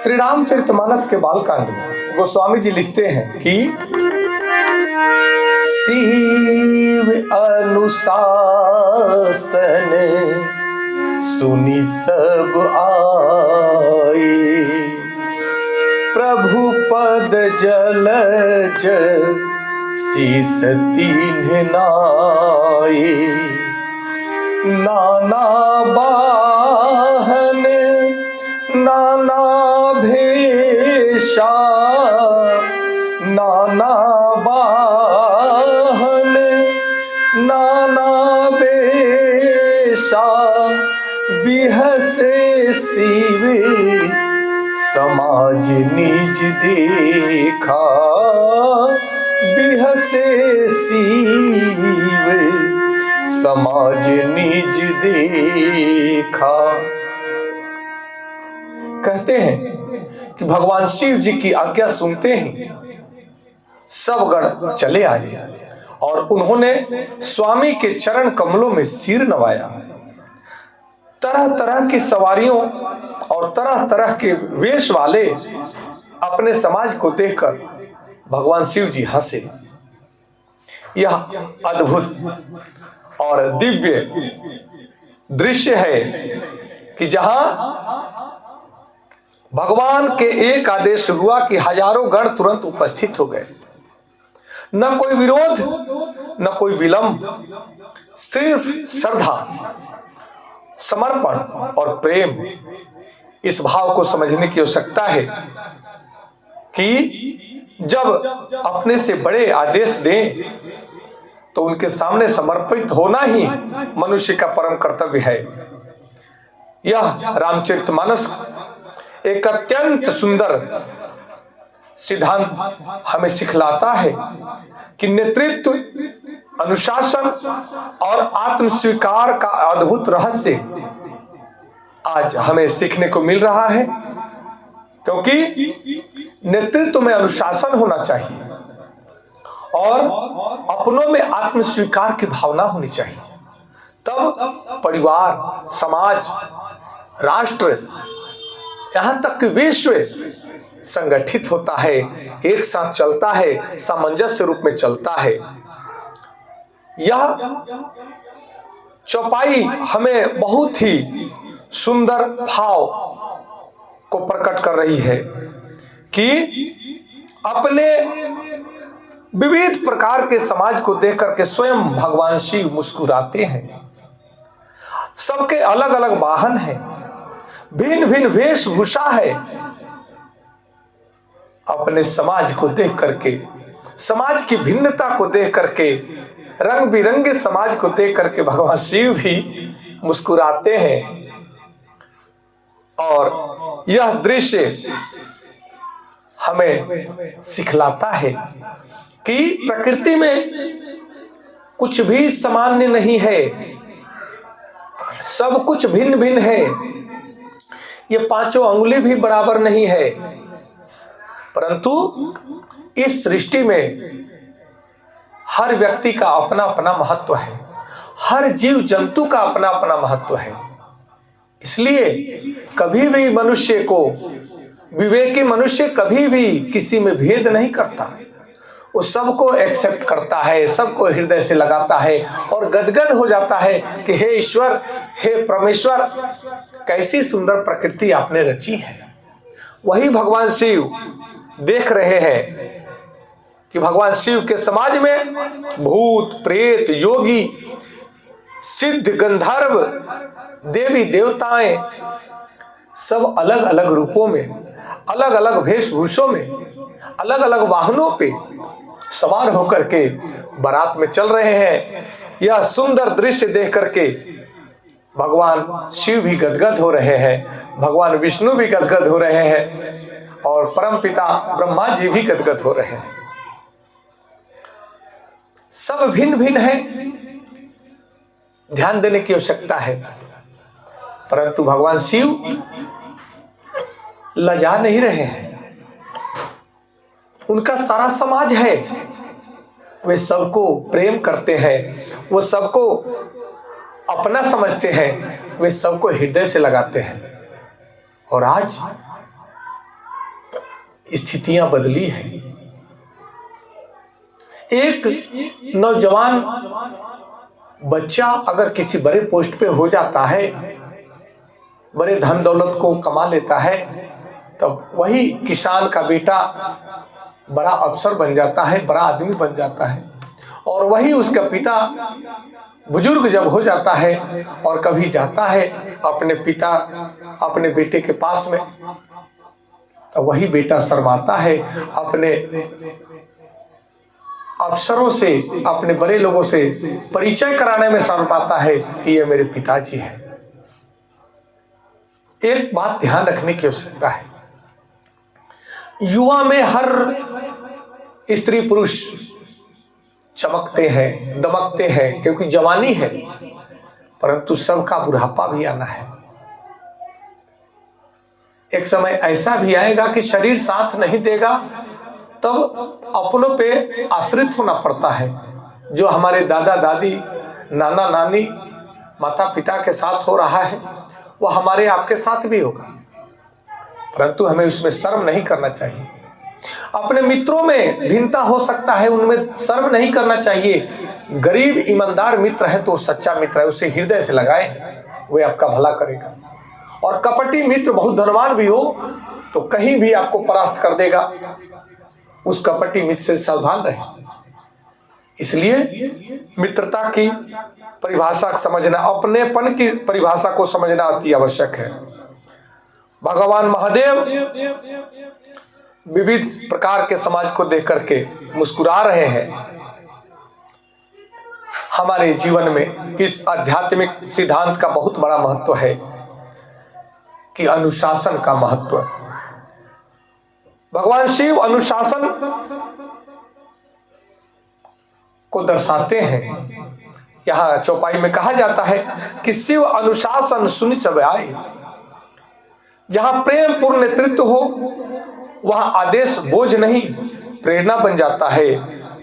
श्री रामचरितमानस के बालकांड में गोस्वामी जी लिखते हैं कि शिव अनुशासन सुनि सब आए, प्रभु पद जलज शीस दीन्ह नाए, नाना वाहन नाना भेषा, नाना वाहन नाना भेषा, बिहसे शिव समाज निज देखा, बिहसे शिव समाज निज देखा। कहते हैं कि भगवान शिव जी की आज्ञा सुनते ही सब गण चले आए और उन्होंने स्वामी के चरण कमलों में सिर नवाया। तरह तरह की सवारियों और तरह तरह के वेश वाले अपने समाज को देखकर भगवान शिव जी हंसे। यह अद्भुत और दिव्य दृश्य है कि जहां भगवान के एक आदेश हुआ कि हजारों गण तुरंत उपस्थित हो गए। न कोई विरोध न कोई विलंब, सिर्फ श्रद्धा, समर्पण और प्रेम। इस भाव को समझने की आवश्यकता है कि जब अपने से बड़े आदेश दें तो उनके सामने समर्पित होना ही मनुष्य का परम कर्तव्य है। यह रामचरितमानस एक अत्यंत सुंदर सिद्धांत हमें सिखलाता है कि नेतृत्व, अनुशासन और आत्मस्वीकार का अद्भुत रहस्य आज हमें सीखने को मिल रहा है। क्योंकि नेतृत्व में अनुशासन होना चाहिए और अपनों में आत्मस्वीकार की भावना होनी चाहिए। तब परिवार, समाज, राष्ट्र, यहाँ तक कि विश्व संगठित होता है, एक साथ चलता है, सामंजस्य रूप में चलता है। यह चौपाई हमें बहुत ही सुंदर भाव को प्रकट कर रही है कि अपने विविध प्रकार के समाज को देख करके स्वयं भगवान शिव मुस्कुराते हैं। सबके अलग अलग वाहन हैं, भिन्न भिन्न वेशभूषा है। अपने समाज को देख करके, समाज की भिन्नता को देख करके, रंग बिरंगे समाज को देख करके भगवान शिव भी मुस्कुराते हैं। और यह दृश्य हमें सिखलाता है कि प्रकृति में कुछ भी सामान्य नहीं है, सब कुछ भिन्न भिन्न है। ये पांचों अंगुली भी बराबर नहीं है, परंतु इस सृष्टि में हर व्यक्ति का अपना अपना महत्व है, हर जीव जंतु का अपना अपना महत्व है। इसलिए कभी भी मनुष्य को, विवेकी मनुष्य कभी भी किसी में भेद नहीं करता। वो सबको एक्सेप्ट करता है, सबको हृदय से लगाता है और गदगद हो जाता है कि हे ईश्वर, हे परमेश्वर, कैसी सुंदर प्रकृति आपने रची है। वही भगवान शिव देख रहे हैं कि भगवान शिव के समाज में भूत, प्रेत, योगी, सिद्ध, गंधर्व, देवी देवताएं सब अलग अलग रूपों में, अलग अलग वेशभूषों में, अलग अलग वाहनों पे सवार होकर के बारात में चल रहे हैं। यह सुंदर दृश्य देख करके भगवान शिव भी गदगद हो रहे हैं, भगवान विष्णु भी गदगद हो रहे हैं और परमपिता ब्रह्मा जी भी गदगद हो रहे हैं। सब भिन्न भिन्न है, ध्यान देने की आवश्यकता है। परंतु भगवान शिव लजा नहीं रहे हैं। उनका सारा समाज है, वे सबको प्रेम करते हैं, वो सबको अपना समझते हैं, वे सबको हृदय से लगाते हैं। और आज स्थितियां बदली हैं। एक नौजवान बच्चा अगर किसी बड़े पोस्ट पे हो जाता है, बड़े धन दौलत को कमा लेता है, तब वही किसान का बेटा बड़ा अफसर बन जाता है, बड़ा आदमी बन जाता है। और वही उसका पिता बुजुर्ग जब हो जाता है और कभी जाता है अपने पिता अपने बेटे के पास में, तो वही बेटा शर्माता है, अपने अफसरों से, अपने बड़े लोगों से परिचय कराने में शर्माता है कि ये मेरे पिताजी हैं। एक बात ध्यान रखने की आवश्यकता है, युवा में हर स्त्री पुरुष चमकते हैं, दमकते हैं क्योंकि जवानी है, परंतु सबका बुढ़ापा भी आना है। एक समय ऐसा भी आएगा कि शरीर साथ नहीं देगा, तब अपनों पे आश्रित होना पड़ता है। जो हमारे दादा दादी, नाना नानी, माता पिता के साथ हो रहा है वह हमारे आपके साथ भी होगा, परंतु हमें उसमें शर्म नहीं करना चाहिए। अपने मित्रों में भिन्नता हो सकता है, उनमें शर्म नहीं करना चाहिए। गरीब ईमानदार मित्र है तो सच्चा मित्र है, उसे हृदय से लगाएं, वह आपका भला करेगा। और कपटी मित्र बहुत धनवान भी हो तो कहीं भी आपको परास्त कर देगा, उस कपटी मित्र से सावधान रहें। इसलिए मित्रता की परिभाषा समझना, अपनेपन की परिभाषा को समझना अति आवश्यक है। भगवान महादेव विविध प्रकार के समाज को देख करके मुस्कुरा रहे हैं। हमारे जीवन में इस आध्यात्मिक सिद्धांत का बहुत बड़ा महत्व है कि अनुशासन का महत्व। भगवान शिव अनुशासन को दर्शाते हैं। यहाँ चौपाई में कहा जाता है कि शिव अनुशासन सुनि सब आए। जहां प्रेम पूर्ण नेतृत्व हो वहां आदेश बोझ नहीं, प्रेरणा बन जाता है।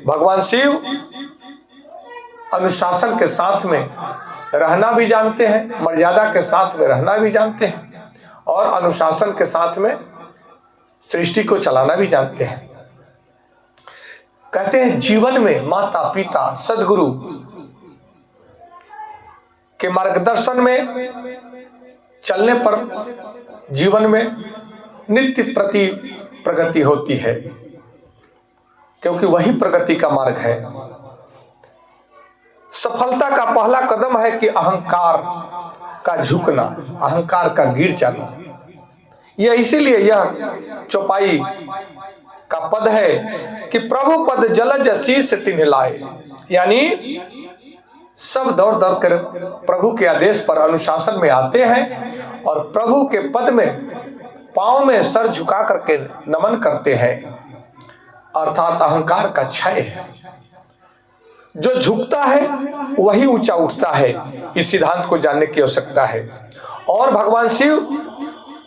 भगवान शिव अनुशासन के साथ में रहना भी जानते हैं, मर्यादा के साथ में रहना भी जानते हैं, और अनुशासन के साथ में सृष्टि को चलाना भी जानते हैं। कहते हैं जीवन में माता पिता सद्गुरु के मार्गदर्शन में चलने पर जीवन में नित्य प्रगति होती है, क्योंकि वही प्रगति का मार्ग है। सफलता का पहला कदम है कि अहंकार का झुकना, अहंकार का गिर जाना। यह इसीलिए यह चौपाई का पद है कि प्रभु पद जलज शीस तिन्ह लाए, यानी सब दौड़ दौड़ कर प्रभु के आदेश पर अनुशासन में आते हैं और प्रभु के पद में पांव में सर झुका करके नमन करते हैं, अर्थात अहंकार का क्षय है। जो झुकता है वही ऊंचा उठता है। इस सिद्धांत को जानने की आवश्यकता है। और भगवान शिव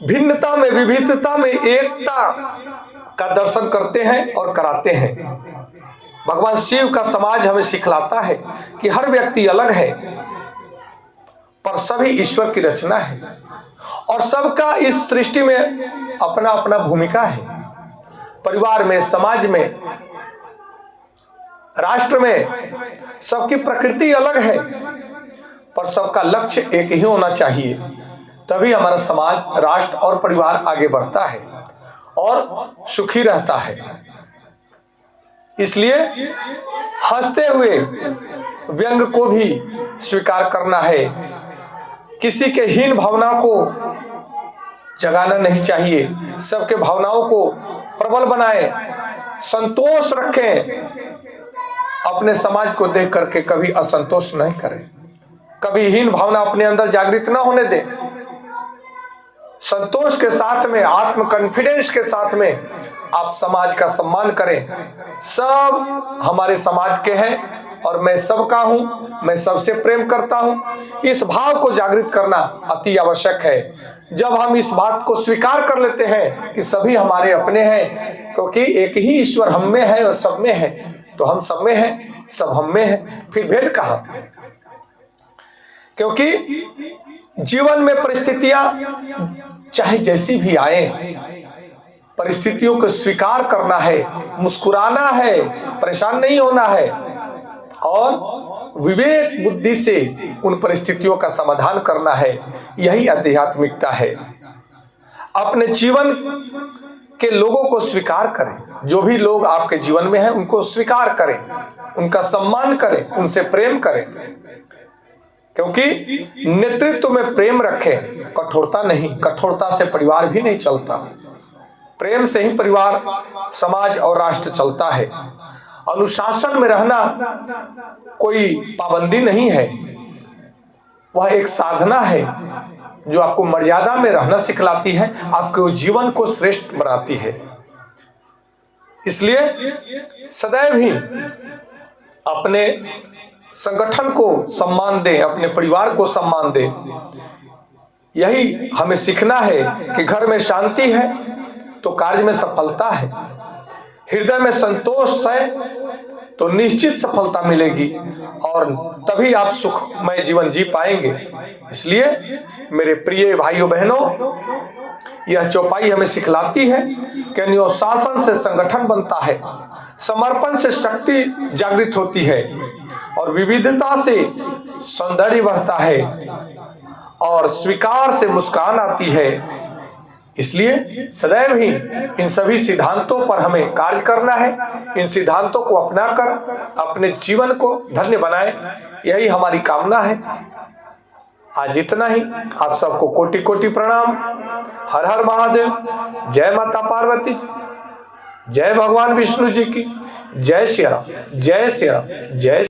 भिन्नता में विविधता में एकता का दर्शन करते हैं और कराते हैं। भगवान शिव का समाज हमें सिखलाता है कि हर व्यक्ति अलग है पर सभी ईश्वर की रचना है, और सबका इस सृष्टि में अपना अपना भूमिका है। परिवार में, समाज में, राष्ट्र में सबकी प्रकृति अलग है, पर सबका लक्ष्य एक ही होना चाहिए। तभी हमारा समाज, राष्ट्र और परिवार आगे बढ़ता है और सुखी रहता है। इसलिए हंसते हुए व्यंग को भी स्वीकार करना है। किसी के हीन भावना को जगाना नहीं चाहिए, सबके भावनाओं को प्रबल बनाएं, संतोष रखें। अपने समाज को देख करके कभी असंतोष नहीं करें, कभी हीन भावना अपने अंदर जागृत ना होने दें। संतोष के साथ में, आत्म कॉन्फिडेंस के साथ में आप समाज का सम्मान करें। सब हमारे समाज के हैं और मैं सबका हूं, मैं सबसे प्रेम करता हूं। इस भाव को जागृत करना अति आवश्यक है। जब हम इस बात को स्वीकार कर लेते हैं कि सभी हमारे अपने हैं, क्योंकि एक ही ईश्वर हम में है और सब में है, तो हम सब में हैं, सब हम में हैं, फिर भेद कहां? क्योंकि जीवन में परिस्थितियां चाहे जैसी भी आए, परिस्थितियों को स्वीकार करना है, मुस्कुराना है, परेशान नहीं होना है और विवेक बुद्धि से उन परिस्थितियों का समाधान करना है। यही आध्यात्मिकता है। अपने जीवन के लोगों को स्वीकार करें, जो भी लोग आपके जीवन में हैं उनको स्वीकार करें, उनका सम्मान करें, उनसे प्रेम करें, क्योंकि नेतृत्व में प्रेम रखें, कठोरता नहीं। कठोरता से परिवार भी नहीं चलता, प्रेम से ही परिवार, समाज और राष्ट्र चलता है। अनुशासन में रहना कोई पाबंदी नहीं है, वह एक साधना है जो आपको मर्यादा में रहना सिखलाती है, आपके जीवन को श्रेष्ठ बनाती है। इसलिए सदैव ही अपने संगठन को सम्मान दें, अपने परिवार को सम्मान दें। यही हमें सीखना है कि घर में शांति है तो कार्य में सफलता है, हृदय में संतोष है तो निश्चित सफलता मिलेगी और तभी आप सुखमय जीवन जी पाएंगे। इसलिए मेरे प्रिय भाइयों बहनों, यह चौपाई हमें सिखलाती है कि अनुशासन से संगठन बनता है, समर्पण से शक्ति जागृत होती है और विविधता से सौंदर्य बढ़ता है और स्वीकार से मुस्कान आती है। इसलिए सदैव ही इन सभी सिद्धांतों पर हमें कार्य करना है। इन सिद्धांतों को अपनाकर अपने जीवन को धन्य बनाएं, यही हमारी कामना है। आज इतना ही। आप सबको कोटि कोटि प्रणाम। हर हर महादेव। जय माता पार्वती, जय भगवान विष्णु जी की। जय श्री राम, जय श्री राम, जय